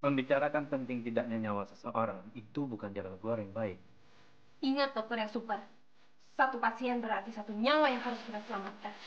Membicarakan penting tidaknya nyawa seseorang itu bukan jalan keluar yang baik. Ingat dokter yang super. Satu pasien berarti satu nyawa yang harus kita selamatkan.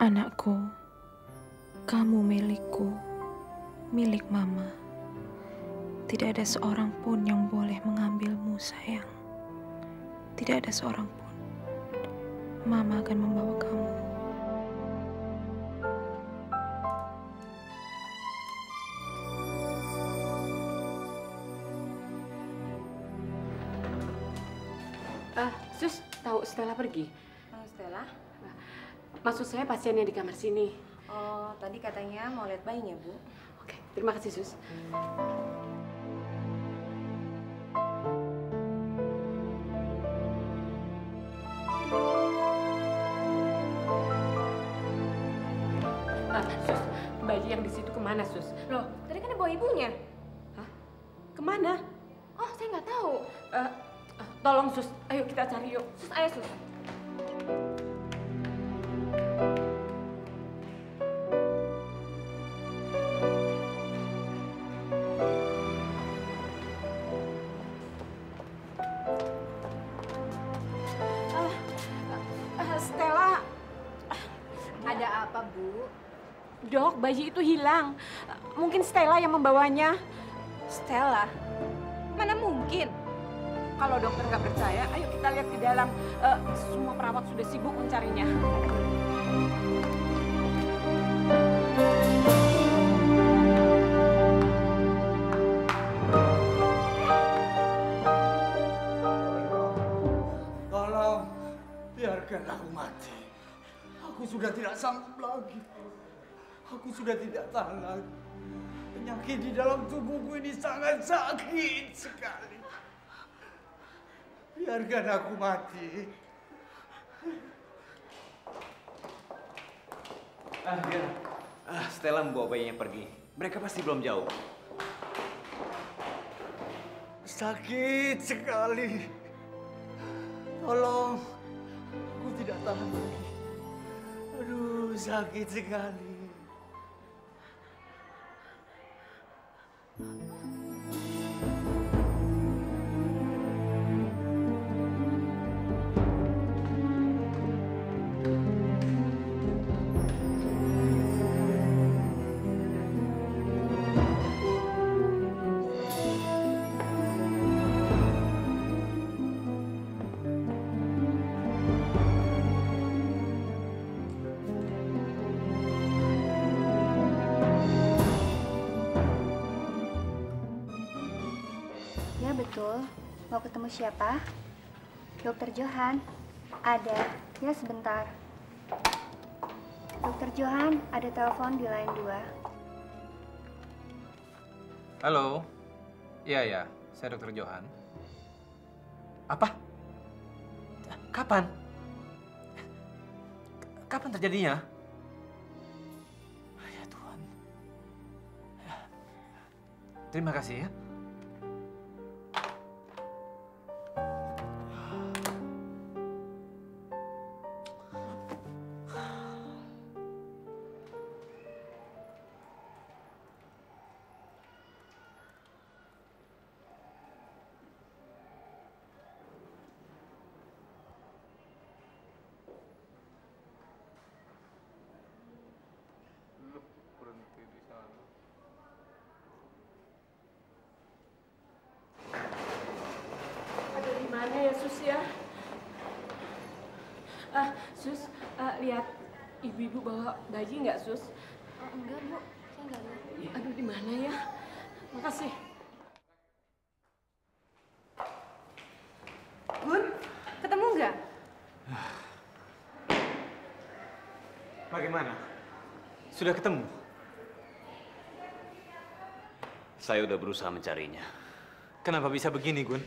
Anakku, kamu milikku, milik Mama. Tidak ada seorang pun yang boleh mengambilmu, sayang. Tidak ada seorang pun. Mama akan membawa kamu. Sus, tahu Stella pergi? Oh, Stella? Maksud saya pasiennya di kamar sini. Oh, tadi katanya mau lihat bayinya, Bu. Oke, terima kasih, Sus. Sus, bayi yang di situ kemana, Sus? Loh, tadi kan dibawa ibunya. Hah? Kemana? Oh, saya nggak tahu. Tolong, Sus. Ayo kita cari yuk. Sus, ayo, Sus. Stella. Ada apa, Bu? Dok, bayi itu hilang. Mungkin Stella yang membawanya. Stella? Mana mungkin? Kalau dokter nggak percaya, ayo kita lihat ke dalam. Semua perawat sudah sibuk mencarinya. Tolong, biarkan aku mati. Aku sudah tidak sanggup lagi. Aku sudah tidak tahan lagi. Penyakit di dalam tubuhku ini sangat sakit sekali. Biarkan aku mati. Stella membawa bayinya pergi. Mereka pasti belum jauh. Sakit sekali. Tolong, aku tidak tahan lagi. Aduh, sakit sekali. betul. Mau ketemu siapa? Dokter Johan. Ada. Ya, sebentar. Dokter Johan, ada telepon di line 2. Halo. Iya, saya Dokter Johan. Apa? Kapan? Kapan terjadinya? Ya Tuhan. Terima kasih ya. Berhenti di sana. Ada di mana ya, Sus ya? Sus, lihat ibu-ibu bawa bayi nggak, Sus? Enggak, Bu. Saya nggak lihat. Aduh, di mana ya? Makasih. Gun, ketemu nggak? Bagaimana? Sudah ketemu? Saya udah berusaha mencarinya. Kenapa bisa begini, Gun?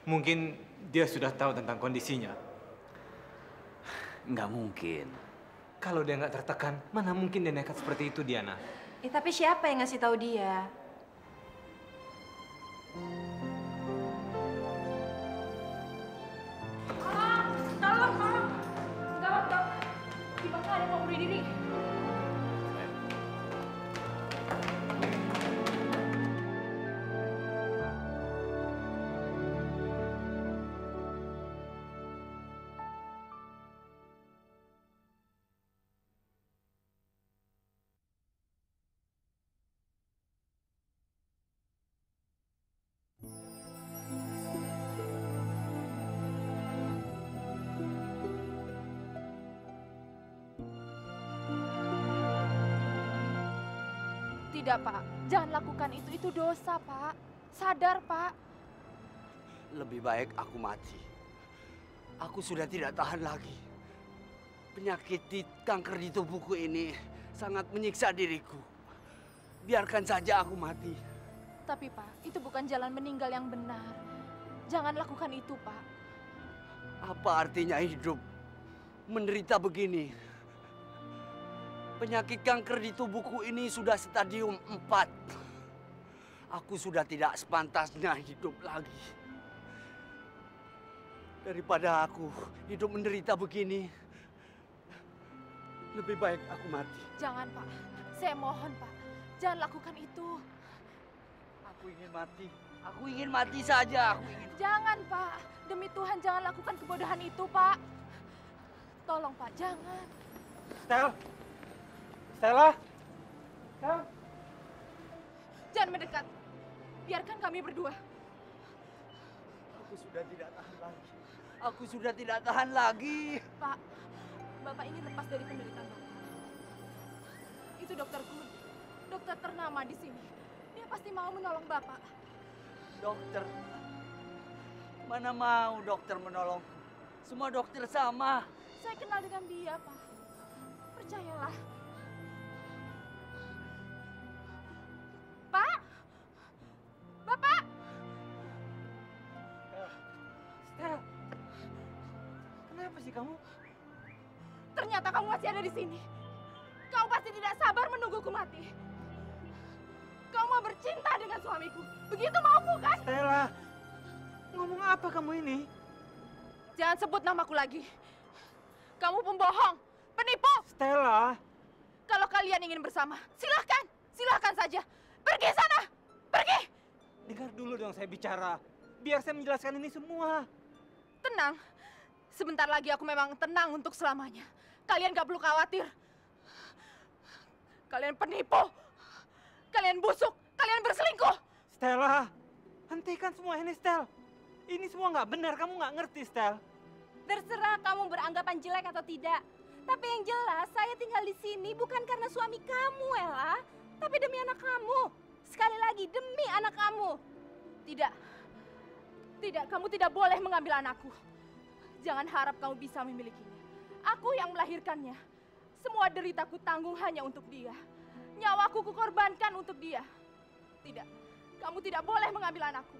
Mungkin dia sudah tahu tentang kondisinya. Nggak mungkin. Kalau dia nggak tertekan, mana mungkin dia nekat seperti itu, Diana? Tapi siapa yang ngasih tahu dia? Tolong. Gawat, Dok. Di bawah ada yang mau bunuh diri. Tidak, Pak. Jangan lakukan itu. Itu dosa, Pak. Sadar, Pak. Lebih baik aku mati. Aku sudah tidak tahan lagi. Penyakit kanker di tubuhku ini sangat menyiksa diriku. Biarkan saja aku mati. Tapi, Pak, itu bukan jalan meninggal yang benar. Jangan lakukan itu, Pak. Apa artinya hidup menderita begini? Penyakit kanker di tubuhku ini sudah stadium 4. Aku sudah tidak sepantasnya hidup lagi. Daripada aku hidup menderita begini, lebih baik aku mati. Jangan, Pak. Saya mohon, Pak. Jangan lakukan itu. Aku ingin mati. Aku ingin mati saja. Jangan, Pak. Demi Tuhan, jangan lakukan kebodohan itu, Pak. Tolong, Pak. Jangan. Stella! Stella! Jangan mendekat. Biarkan kami berdua. Aku sudah tidak tahan lagi. Aku sudah tidak tahan lagi. Pak, Bapak ingin lepas dari penderitaan Bapak. Itu Dokter Gun. Dokter ternama di sini. Dia pasti mau menolong Bapak. Dokter? Mana mau dokter menolong? Semua dokter sama. Saya kenal dengan dia, Pak. Percayalah. Pak! Bapak! Stella! Kenapa sih kamu? Ternyata kamu masih ada di sini. Kau pasti tidak sabar menungguku mati. Kau mau bercinta dengan suamiku. Begitu maumu, kan? Stella! Ngomong apa kamu ini? Jangan sebut namaku lagi. Kamu pembohong, penipu. Stella! Kalau kalian ingin bersama, silahkan. Silahkan saja. Pergi sana. Pergi. Dengar dulu dong saya bicara. Biar saya menjelaskan ini semua. Tenang. Sebentar lagi aku memang tenang untuk selamanya. Kalian gak perlu khawatir. Kalian penipu. Kalian busuk. Kalian berselingkuh. Stella! Hentikan semua ini, Stel. Ini semua nggak benar. Kamu nggak ngerti, Stel. Terserah kamu beranggapan jelek atau tidak. Tapi yang jelas, saya tinggal di sini bukan karena suami kamu, Ella. Tapi demi anak kamu. Sekali lagi, demi anak kamu. Tidak. Tidak, kamu tidak boleh mengambil anakku. Jangan harap kamu bisa memilikinya. Aku yang melahirkannya. Semua deritaku tanggung hanya untuk dia. Nyawaku kukorbankan untuk dia. Tidak, kamu tidak boleh mengambil anakku.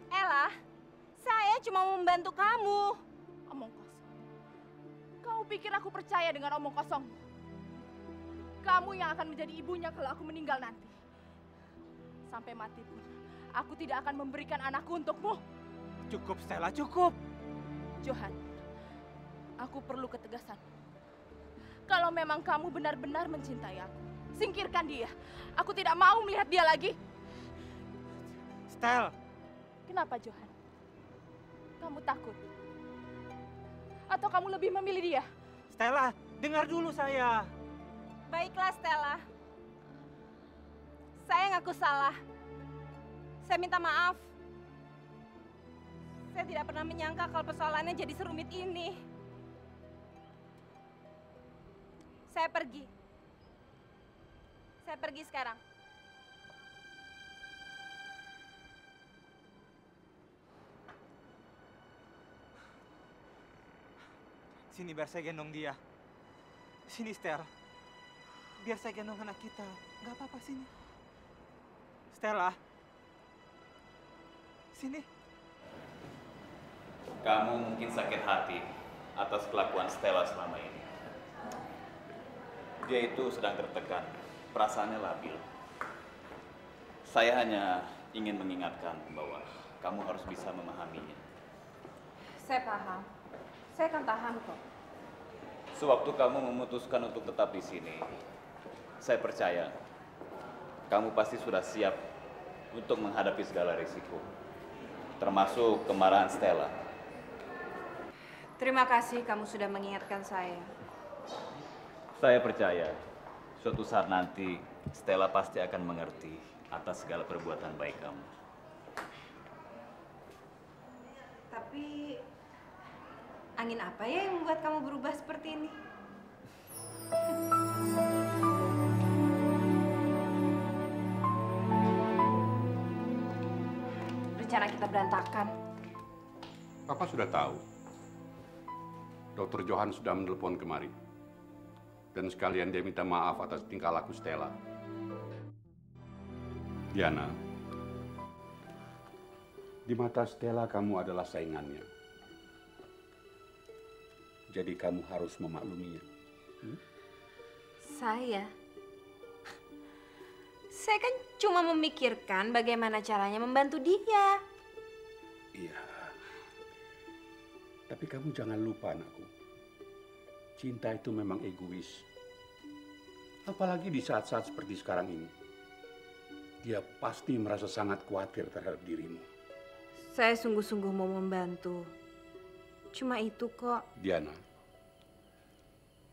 Ella, saya cuma membantu kamu. Omong kosong. Kau pikir aku percaya dengan omong kosong? Kamu yang akan menjadi ibunya kalau aku meninggal nanti. Sampai mati pun, aku tidak akan memberikan anakku untukmu. Cukup, Stella, cukup. Johan, aku perlu ketegasan. Kalau memang kamu benar-benar mencintai aku, singkirkan dia. Aku tidak mau melihat dia lagi. Stel. Kenapa, Johan? Kamu takut? Atau kamu lebih memilih dia? Stella, dengar dulu saya. Baiklah, Stella. Saya ngaku salah. Saya minta maaf. Saya tidak pernah menyangka kalau persoalannya jadi serumit ini. Saya pergi. Saya pergi sekarang. Sini biar saya gendong dia. Sini, Stel. Biar saya gendong anak kita. Gak apa-apa, sini. Stella. Sini. Kamu mungkin sakit hati atas kelakuan Stella selama ini. Dia itu sedang tertekan, perasaannya labil. Saya hanya ingin mengingatkan bahwa kamu harus bisa memahaminya. Saya paham. Saya akan tahan kok. Sewaktu kamu memutuskan untuk tetap di sini, saya percaya kamu pasti sudah siap untuk menghadapi segala risiko, termasuk kemarahan Stella. Terima kasih kamu sudah mengingatkan saya. Saya percaya suatu saat nanti Stella pasti akan mengerti atas segala perbuatan baik kamu. Tapi angin apa ya yang membuat kamu berubah seperti ini? Rencana kita berantakan. Papa sudah tahu. Dokter Johan sudah menelpon kemari. Dan sekalian dia minta maaf atas tingkah laku Stella. Diana, di mata Stella kamu adalah saingannya. Jadi kamu harus memakluminya. Saya kan cuma memikirkan bagaimana caranya membantu dia. Iya. Tapi kamu jangan lupa, anakku. Cinta itu memang egois. Apalagi di saat-saat seperti sekarang ini. Dia pasti merasa sangat khawatir terhadap dirimu. Saya sungguh-sungguh mau membantu. Cuma itu kok. Diana,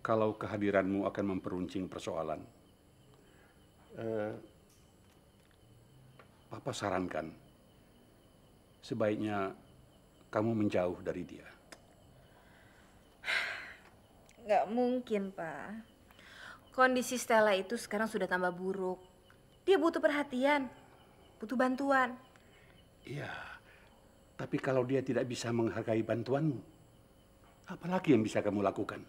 kalau kehadiranmu akan memperuncing persoalan, Papa sarankan sebaiknya kamu menjauh dari dia. Nggak mungkin, Pak. Kondisi Stella itu sekarang sudah tambah buruk. Dia butuh perhatian, butuh bantuan. Iya, tapi kalau dia tidak bisa menghargai bantuanmu, apalagi yang bisa kamu lakukan?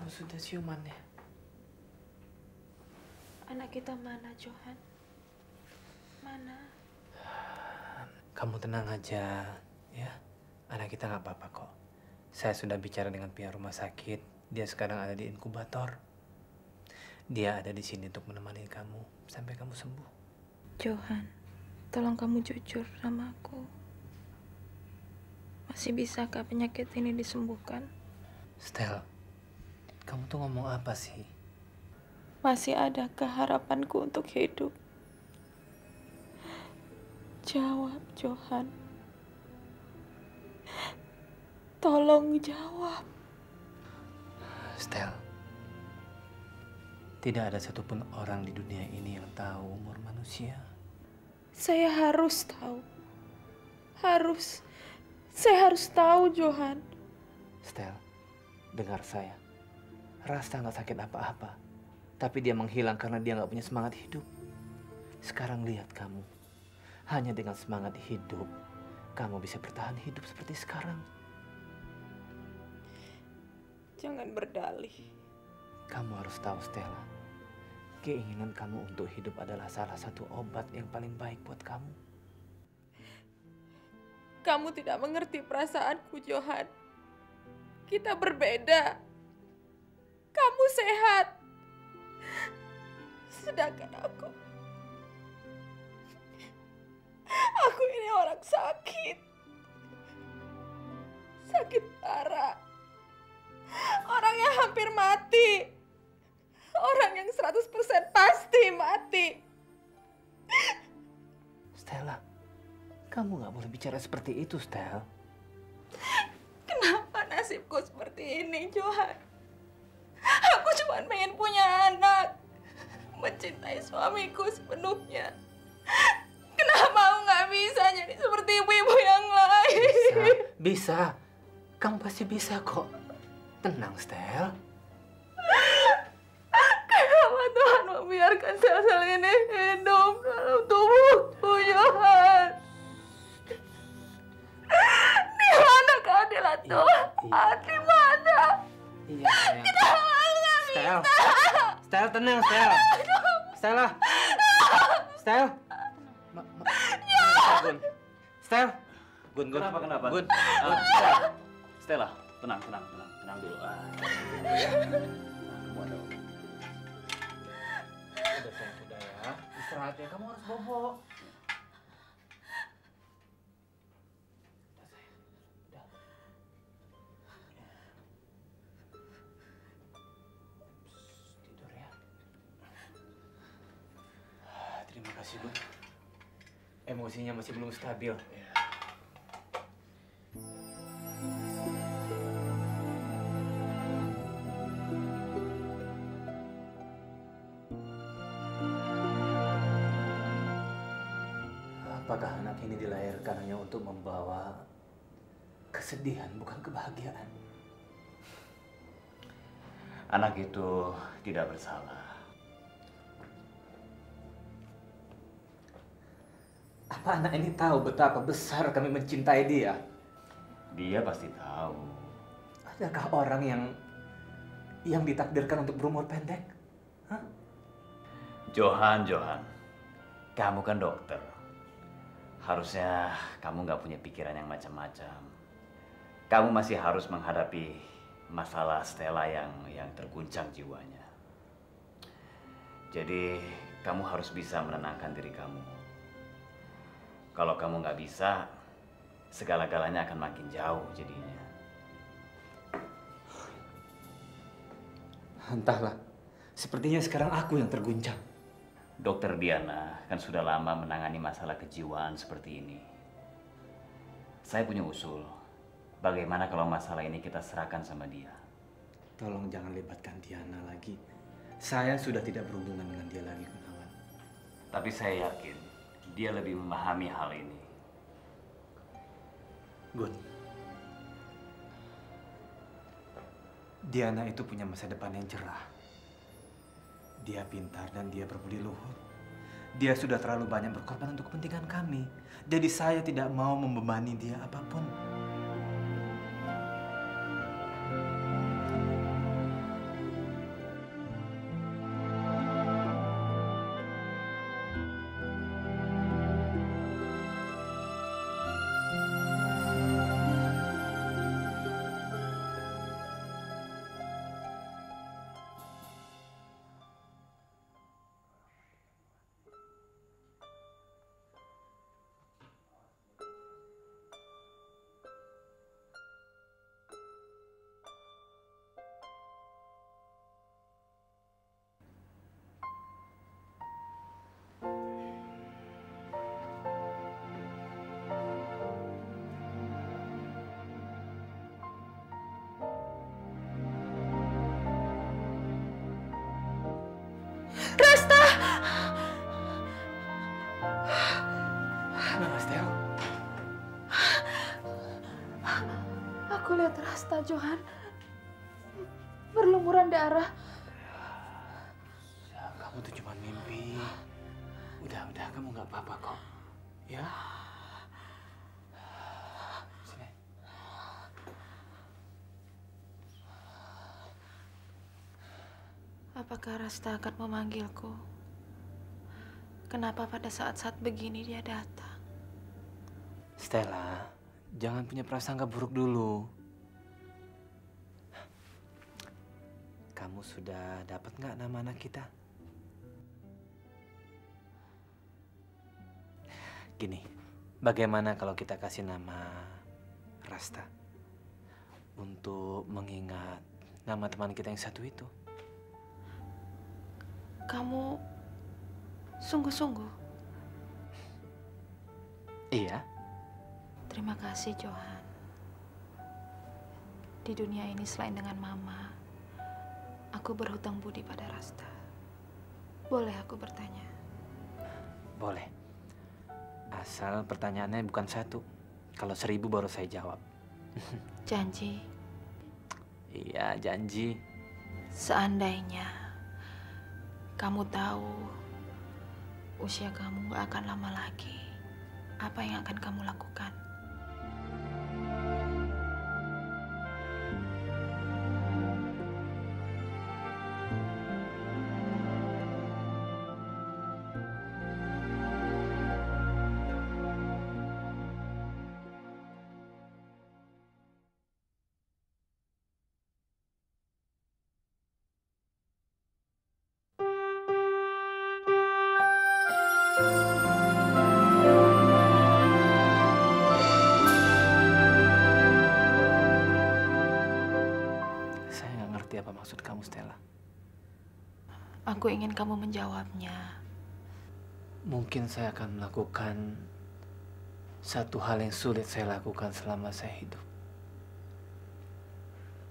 Sudah ciuman ya? Anak kita mana, Johan? Mana? Kamu tenang aja, ya. Anak kita nggak apa-apa kok. Saya sudah bicara dengan pihak rumah sakit. Dia sekarang ada di inkubator. Dia ada di sini untuk menemani kamu sampai kamu sembuh. Johan, tolong kamu jujur sama aku. Masih bisakah penyakit ini disembuhkan? Stel, kamu tuh ngomong apa sih? Masih adakah harapanku untuk hidup? Jawab, Johan. Tolong jawab. Stel, tidak ada satupun orang di dunia ini yang tahu umur manusia. Saya harus tahu. Saya harus tahu, Johan. Stel, dengar saya. Rasta nggak sakit apa-apa, tapi dia menghilang karena dia nggak punya semangat hidup. Sekarang lihat kamu, hanya dengan semangat hidup, kamu bisa bertahan hidup seperti sekarang. Jangan berdalih. Kamu harus tahu, Stella. Keinginan kamu untuk hidup adalah salah satu obat yang paling baik buat kamu. Kamu tidak mengerti perasaanku, Johan. Kita berbeda. Kamu sehat. Sedangkan aku ini orang sakit. Sakit parah. Orang yang hampir mati. Orang yang 100% pasti mati. Stella, kamu nggak boleh bicara seperti itu, Stel. Kenapa nasibku seperti ini, Johan? Aku cuma pengen punya anak. Mencintai suamiku sepenuhnya. Kenapa aku nggak bisa jadi seperti ibu-ibu yang lain? Bisa. Kamu pasti bisa kok. Tenang, Stel. Kenapa Tuhan membiarkan sel-sel ini hidup dalam tubuhku, Johan? Di mana keadilan Tuhan? Di mana? Iya, sayang. Stel. Stel, tenang, Stel. Stella. Stel. Gun. Stel. Gun. Kenapa? Gun. Stella, tenang dulu. Udah sayang, udah ya. Istirahat ya, kamu harus bobo. Tidur ya. Terima kasih, Gun. Emosinya masih belum stabil. Apakah anak ini dilahirkan hanya untuk membawa kesedihan, bukan kebahagiaan? Anak itu tidak bersalah. Apa anak ini tahu betapa besar kami mencintai dia? Dia pasti tahu. Adakah orang yang ditakdirkan untuk berumur pendek? Hah? Johan, kamu kan dokter. Harusnya kamu nggak punya pikiran yang macam-macam. Kamu masih harus menghadapi masalah Stella yang terguncang jiwanya. Jadi kamu harus bisa menenangkan diri kamu. Kalau kamu nggak bisa, segala-galanya akan makin jauh jadinya. Entahlah, sepertinya sekarang aku yang terguncang. Dokter Diana kan sudah lama menangani masalah kejiwaan seperti ini. Saya punya usul. Bagaimana kalau masalah ini kita serahkan sama dia? Tolong jangan libatkan Diana lagi. Saya sudah tidak berhubungan dengan dia lagi, Gunawan. Tapi saya yakin dia lebih memahami hal ini. Gun, Diana itu punya masa depan yang cerah. Dia pintar dan dia berbudi luhur. Dia sudah terlalu banyak berkorban untuk kepentingan kami. Jadi saya tidak mau membebani dia apapun. Rasta! Kenapa, Stel? Aku lihat Rasta, Johan. Berlumuran darah. Ya, kamu tuh cuma mimpi. Udah, kamu nggak apa-apa kok. Ya? Sini. Apakah Rasta akan memanggilku? Kenapa pada saat-saat begini dia datang? Stella, jangan punya prasangka buruk dulu. Kamu sudah dapat nggak nama anak kita? Gini, bagaimana kalau kita kasih nama Rasta? Untuk mengingat nama teman kita yang satu itu. Kamu sungguh-sungguh? Iya. Terima kasih, Johan. Di dunia ini selain dengan Mama, aku berhutang budi pada Rasta. Boleh aku bertanya? Boleh. Asal pertanyaannya bukan satu. Kalau 1000 baru saya jawab. Janji? Iya, janji. Seandainya kamu tahu usia kamu gak akan lama lagi, apa yang akan kamu lakukan? Saya nggak ngerti apa maksud kamu, Stella. Aku ingin kamu menjawabnya. Mungkin saya akan melakukan satu hal yang sulit saya lakukan selama saya hidup.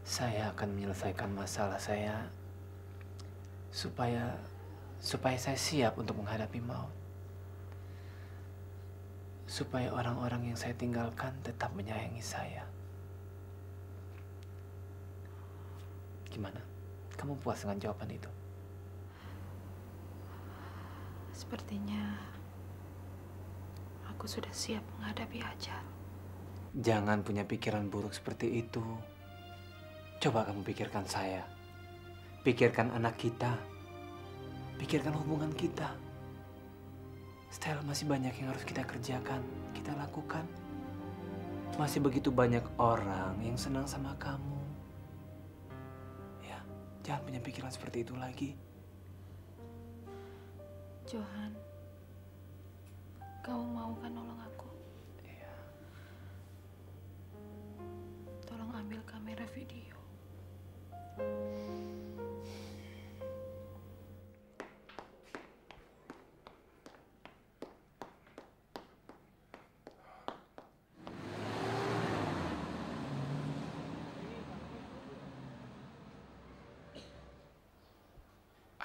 Saya akan menyelesaikan masalah saya supaya saya siap untuk menghadapi maut. Supaya orang-orang yang saya tinggalkan tetap menyayangi saya. Gimana? Kamu puas dengan jawaban itu? Sepertinya aku sudah siap menghadapi ajal. Jangan punya pikiran buruk seperti itu. Coba kamu pikirkan saya. Pikirkan anak kita. Pikirkan hubungan kita. Stella, masih banyak yang harus kita kerjakan, kita lakukan. Masih begitu banyak orang yang senang sama kamu. Ya, jangan punya pikiran seperti itu lagi. Johan, kamu mau kan nolong aku? Iya. Tolong ambil kamera video.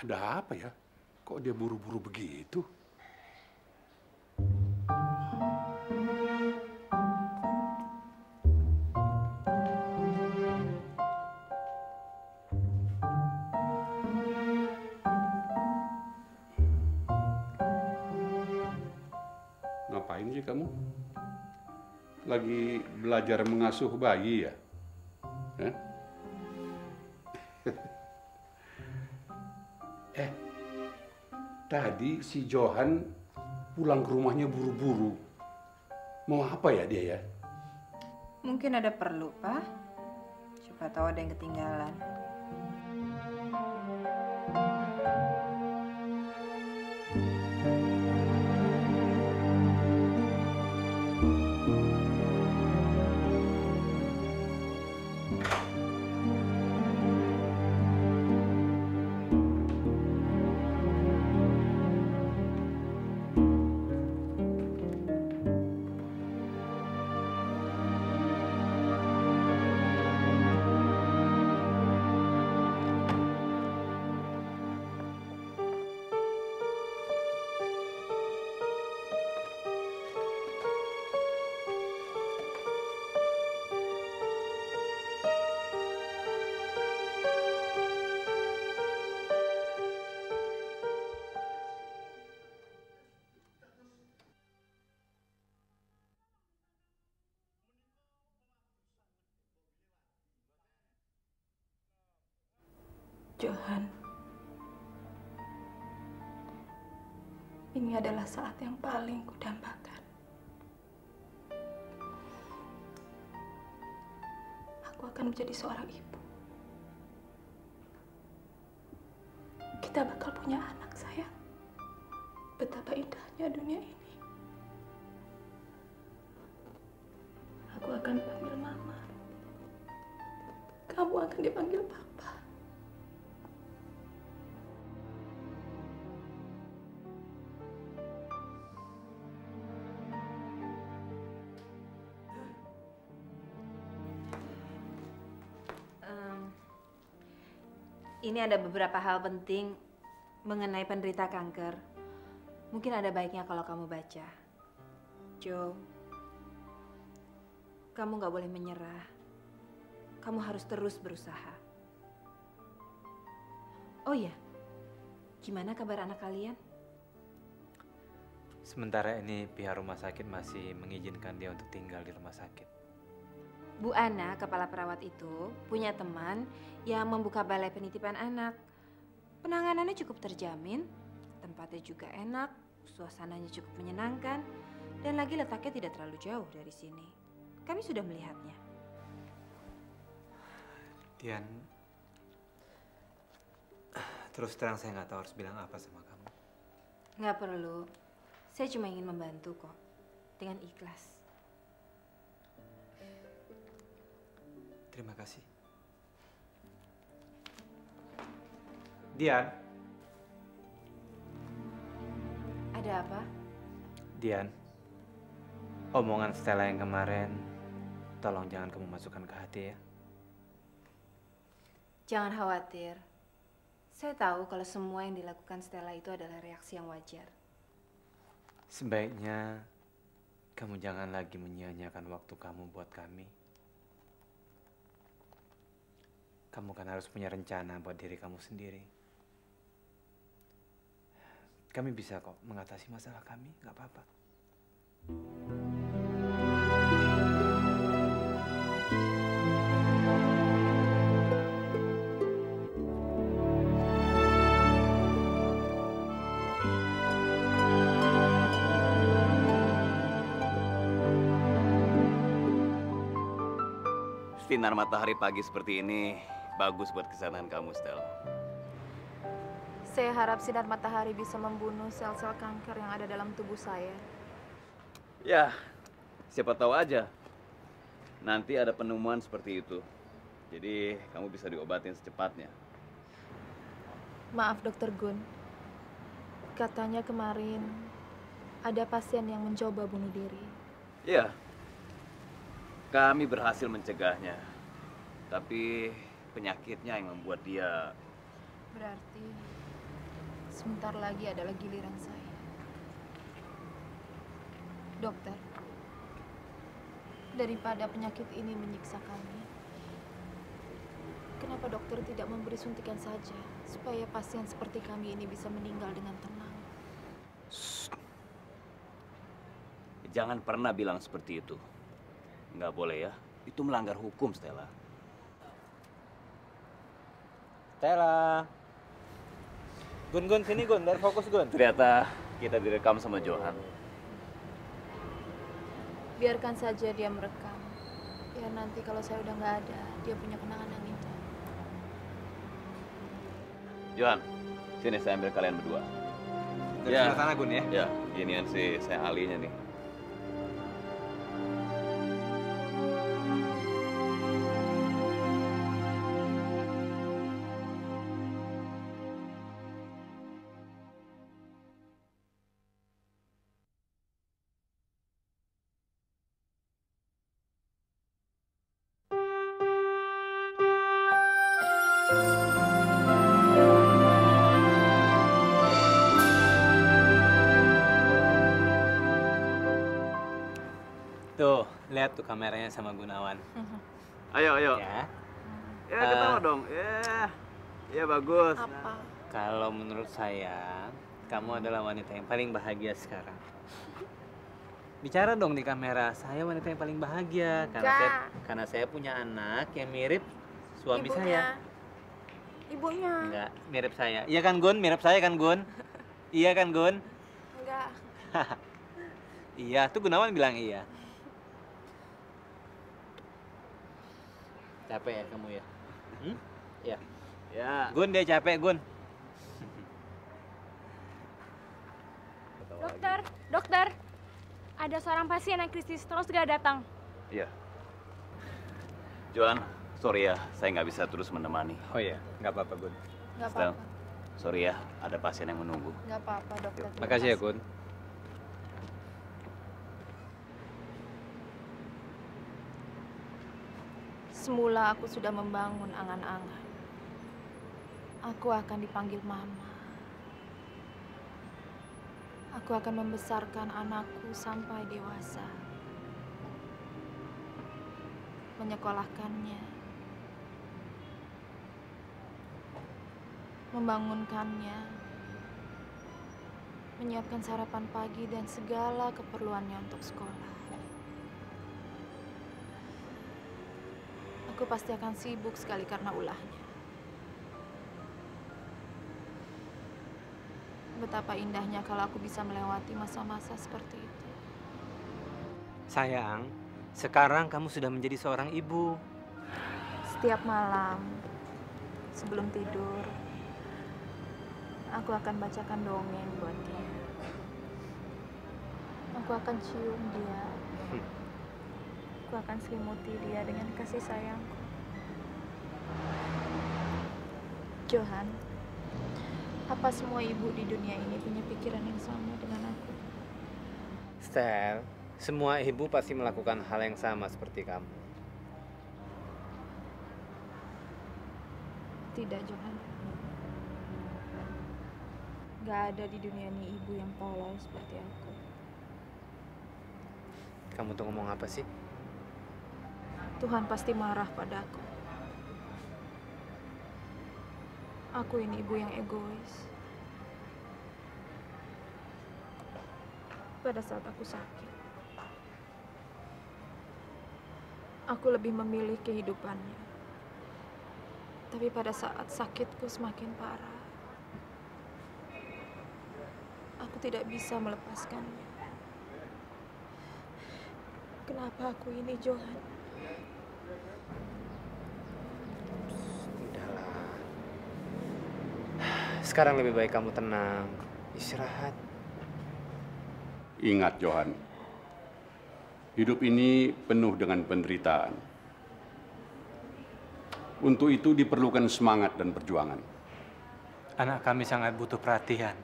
Ada apa ya? Kok dia buru-buru begitu? Ngapain sih kamu? Lagi belajar mengasuh bayi ya? Hah? Tadi si Johan pulang ke rumahnya buru-buru. Mau apa ya dia ya? Mungkin ada perlu, Pak. Siapa tahu ada yang ketinggalan. Johan, ini adalah saat yang paling kudambakan. Aku akan menjadi seorang ibu. Kita bakal punya anak, sayang. Betapa indahnya dunia ini. Aku akan panggil mama. Kamu akan dipanggil papa. Ini ada beberapa hal penting mengenai penderita kanker. Mungkin ada baiknya kalau kamu baca. Jo, kamu nggak boleh menyerah. Kamu harus terus berusaha. Oh iya, gimana kabar anak kalian? Sementara ini pihak rumah sakit masih mengizinkan dia untuk tinggal di rumah sakit. Bu Ana, kepala perawat itu, punya teman yang membuka balai penitipan anak. Penanganannya cukup terjamin, tempatnya juga enak, suasananya cukup menyenangkan, dan lagi letaknya tidak terlalu jauh dari sini. Kami sudah melihatnya. Dian, terus terang saya nggak tahu harus bilang apa sama kamu. Nggak perlu, saya cuma ingin membantu kok, dengan ikhlas. Terima kasih. Dian. Ada apa? Dian, omongan Stella yang kemarin, tolong jangan kamu masukkan ke hati ya. Jangan khawatir. Saya tahu kalau semua yang dilakukan Stella itu adalah reaksi yang wajar. Sebaiknya kamu jangan lagi menyia-nyiakan waktu kamu buat kami. Kamu kan harus punya rencana buat diri kamu sendiri. Kami bisa kok mengatasi masalah kami, nggak apa-apa. Sinar matahari pagi seperti ini bagus buat kesehatan kamu, Stel. Saya harap sinar matahari bisa membunuh sel-sel kanker yang ada dalam tubuh saya. Ya, siapa tahu aja. Nanti ada penemuan seperti itu. Jadi kamu bisa diobatin secepatnya. Maaf, Dokter Gun. Katanya kemarin ada pasien yang mencoba bunuh diri. Iya. Kami berhasil mencegahnya. Tapi penyakitnya yang membuat dia... Berarti sebentar lagi adalah giliran saya. Dokter, daripada penyakit ini menyiksa kami, kenapa dokter tidak memberi suntikan saja supaya pasien seperti kami ini bisa meninggal dengan tenang? Jangan pernah bilang seperti itu. Nggak boleh ya. Itu melanggar hukum, Stella. Stella. Gun, sini Gun, biar fokus Gun. Ternyata kita direkam sama Johan. Biarkan saja dia merekam. Ya nanti kalau saya udah nggak ada, dia punya kenangan yang indah. Johan, sini saya ambil kalian berdua. Dari sebelah sana Gun ya? Ya, ginian sih saya ahlinya nih. Tuh, lihat tuh kameranya sama Gunawan. Ayo. Ya. Ya, ketawa dong. Ya bagus. Apa? Kalau menurut saya, kamu adalah wanita yang paling bahagia sekarang. Bicara dong di kamera, saya wanita yang paling bahagia karena saya punya anak yang mirip suami saya. ibunya. Enggak, mirip saya. Iya kan Gun? Mirip saya kan Gun? Iya kan Gun? Enggak. Iya, tuh Gunawan bilang iya. Capek ya kamu ya? Iya. Ya. Gun dia capek Gun. Dokter, ada seorang pasien yang kritis terus gak datang. Iya. Johan, sorry ya, saya nggak bisa terus menemani. Oh iya, nggak apa-apa Gun. Nggak Stel, apa-apa. sorry ya, ada pasien yang menunggu. Nggak apa-apa, dokter. Makasih ya Gun. Semula aku sudah membangun angan-angan. Aku akan dipanggil Mama. Aku akan membesarkan anakku sampai dewasa. Menyekolahkannya. Membangunkannya. Menyiapkan sarapan pagi dan segala keperluannya untuk sekolah. Aku pasti akan sibuk sekali karena ulahnya. Betapa indahnya kalau aku bisa melewati masa-masa seperti itu. Sayang, sekarang kamu sudah menjadi seorang ibu. Setiap malam, sebelum tidur, aku akan bacakan dongeng buat dia. Aku akan cium dia. Aku akan selimuti dia dengan kasih sayangku. Johan, apa semua ibu di dunia ini punya pikiran yang sama dengan aku? Stel, semua ibu pasti melakukan hal yang sama seperti kamu. Tidak, Johan. Gak ada di dunia ini ibu yang polos seperti aku. Kamu tuh ngomong apa sih? Tuhan pasti marah padaku. Aku ini ibu yang egois. Pada saat aku sakit, aku lebih memilih kehidupannya. Tapi pada saat sakitku semakin parah, aku tidak bisa melepaskannya. Kenapa aku ini, Johan? Sekarang lebih baik kamu tenang, istirahat. Ingat, Johan. Hidup ini penuh dengan penderitaan. Untuk itu diperlukan semangat dan perjuangan. Anak kami sangat butuh perhatian.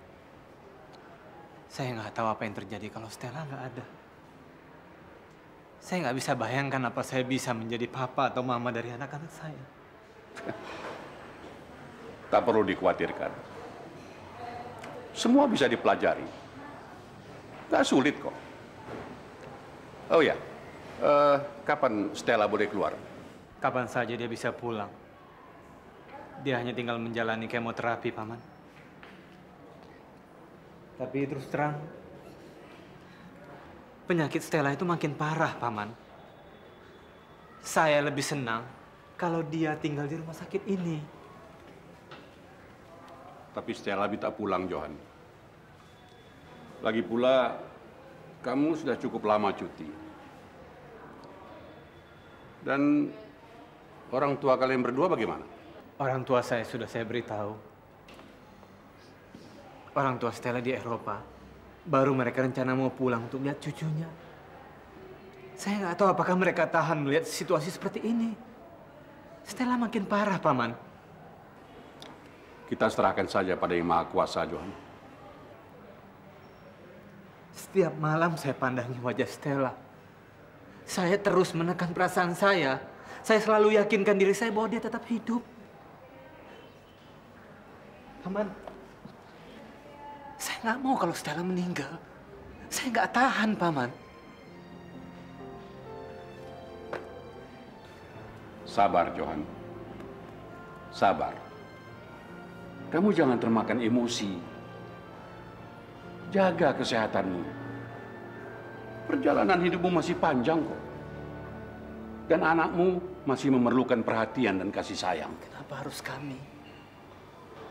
Saya nggak tahu apa yang terjadi kalau Stella nggak ada. Saya nggak bisa bayangkan apa saya bisa menjadi papa atau mama dari anak-anak saya. Tak perlu dikhawatirkan. Semua bisa dipelajari. Gak sulit kok. Oh ya, kapan Stella boleh keluar? Kapan saja dia bisa pulang. Dia hanya tinggal menjalani kemoterapi, Paman. Tapi terus terang, penyakit Stella itu makin parah, Paman. Saya lebih senang kalau dia tinggal di rumah sakit ini. Tapi Stella minta pulang, Johan. Lagi pula, kamu sudah cukup lama cuti. Dan orang tua kalian berdua bagaimana? Orang tua saya sudah saya beritahu. Orang tua Stella di Eropa. Baru mereka rencana mau pulang untuk lihat cucunya. Saya nggak tahu apakah mereka tahan melihat situasi seperti ini. Stella makin parah, Paman. Kita serahkan saja pada Yang Maha Kuasa, Johan. Setiap malam saya pandangi wajah Stella. Saya terus menekan perasaan saya. Saya selalu yakinkan diri saya bahwa dia tetap hidup. Paman, saya nggak mau kalau Stella meninggal. Saya nggak tahan, Paman. Sabar, Johan. Sabar. Kamu jangan termakan emosi. Jaga kesehatanmu. Perjalanan hidupmu masih panjang kok. Dan anakmu masih memerlukan perhatian dan kasih sayang. Kenapa harus kami?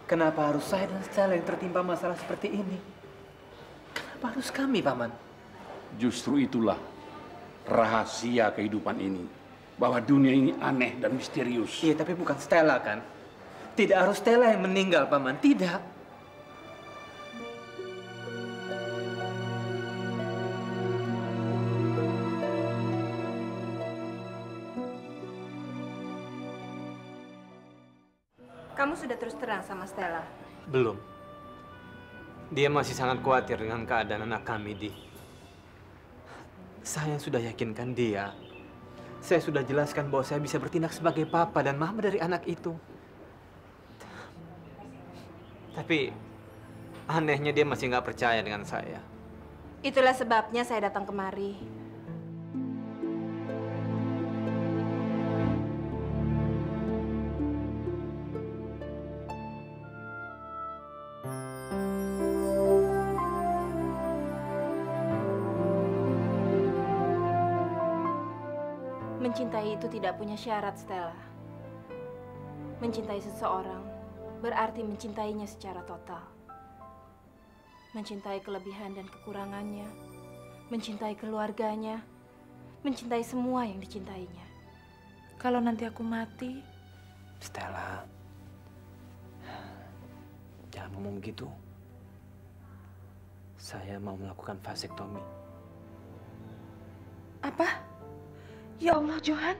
Kenapa harus saya dan Stella yang tertimpa masalah seperti ini? Kenapa harus kami, Paman? Justru itulah rahasia kehidupan ini. Bahwa dunia ini aneh dan misterius. Iya, tapi bukan Stella kan? Tidak harus Stella yang meninggal, Paman. Tidak. Kamu sudah terus terang sama Stella? Belum. Dia masih sangat khawatir dengan keadaan anak kami, Di. Saya sudah yakinkan dia. Saya sudah jelaskan bahwa saya bisa bertindak sebagai papa dan mama dari anak itu. Tapi anehnya dia masih nggak percaya dengan saya. Itulah sebabnya saya datang kemari. Mencintai itu tidak punya syarat, Stella. Mencintai seseorang berarti mencintainya secara total. Mencintai kelebihan dan kekurangannya, mencintai keluarganya, mencintai semua yang dicintainya. Kalau nanti aku mati... Stella, jangan ngomong begitu. Saya mau melakukan vasektomi. Apa? Ya Allah, Johan.